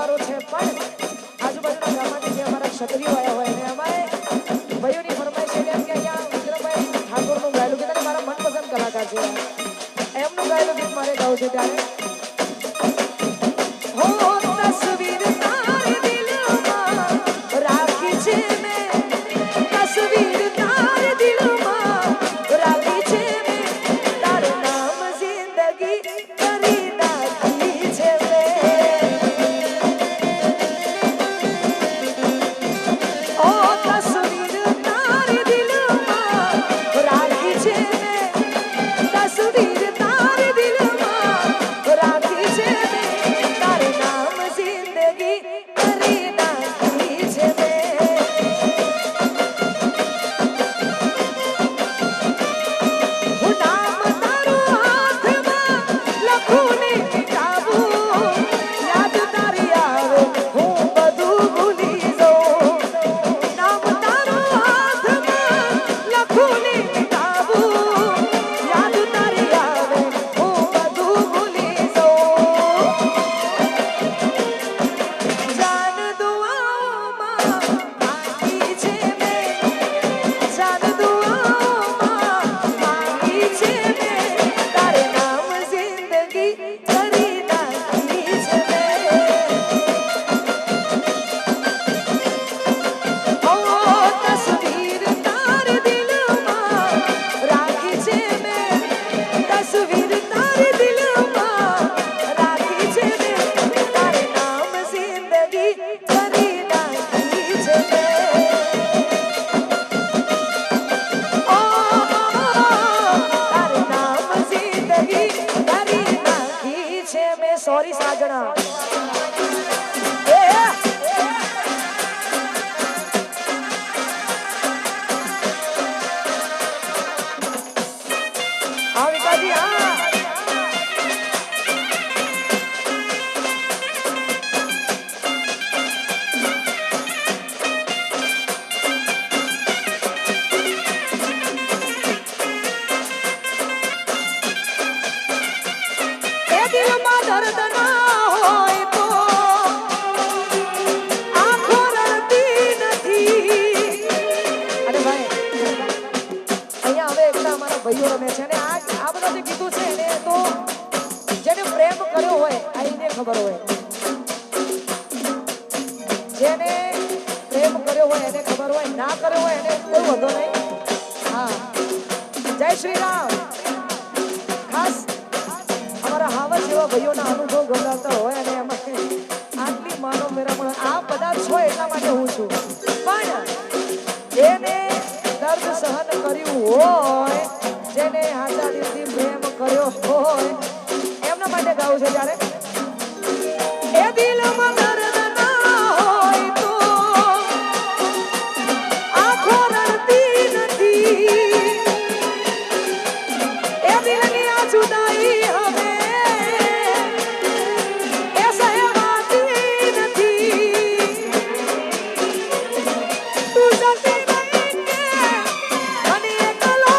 તહેવારો છે પણ આજુબાજુના ગામમાંથી જે અમારા ક્ષત્રિયો આવ્યા હોય અને અમારે ભાઈઓની ફરમાઈશ છે કે અહીંયા વિક્રમભાઈ ઠાકોરનું ગાયેલું ગીત અને મારા મનપસંદ કલાકાર છે એમનું ગાયેલું ગીત મારે ગાવું છે ત્યારે સોરી સાજણા આ વિકાસજી હા દર્દ ના હોય તો આંખો રડતી નથી અને ભાઈ અહીંયા હવે એકલા અમારા ભાઈઓ રમે છે અને આ બધા જે કીધું છે એને તો જેને પ્રેમ કર્યો હોય આઈને ખબર હોય જેને પ્રેમ કર્યો હોય એને ખબર હોય ના કર્યો હોય એને કોઈ વાંધો નહીં હા જય શ્રી રામ ખાસ હાવર જેવા ભાઈઓના અનુભવ ગવડાવતા હોય અને એમાં આટલી માનવ મેરામણ આ બધા છો એટલા માટે હું છું પણ જેને દર્દ સહન કર્યું હોય જેને હાચા દિલથી પ્રેમ કર્યો હોય એમના માટે ગાવું છે ત્યારે એ દિલમાં દર્દ ના હોય તો આંખો રડતી નથી એ દિલની આ જુદાઈ હવે તું જતી નહીં કે અને એકલો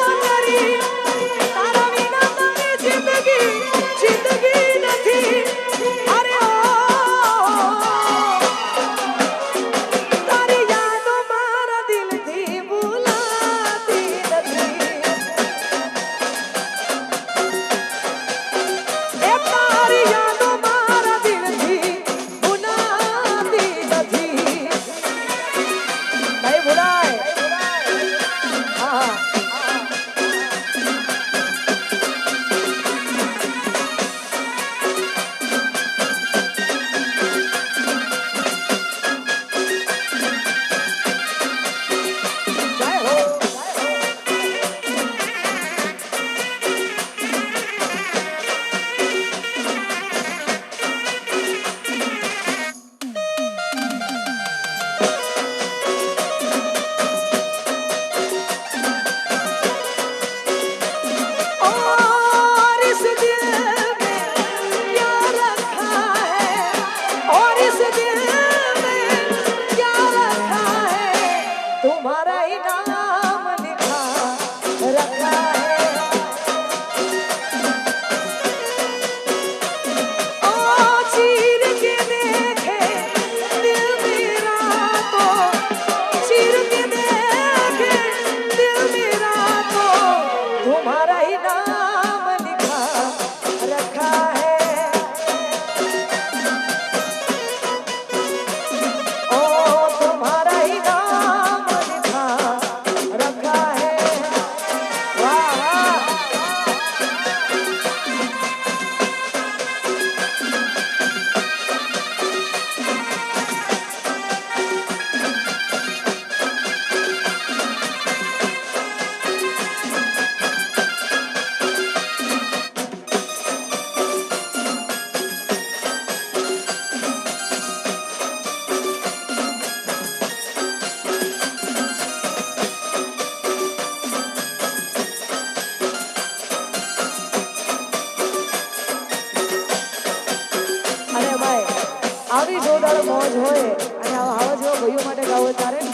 આવી જોરદાર મોજ હોય અને આવા જેવા ભાઈઓ માટે ગાવો તારે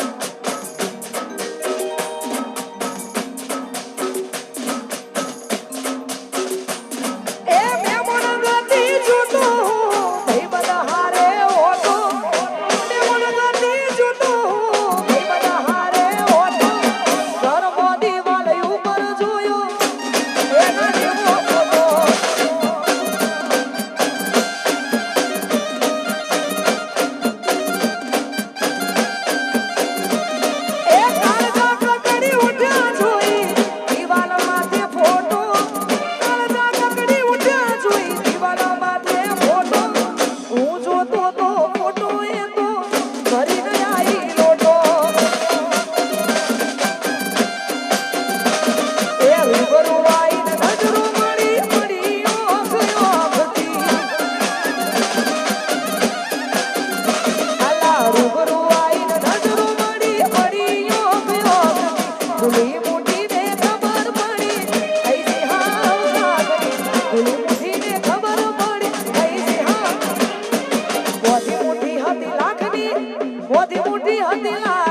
મોટી મોટી હતી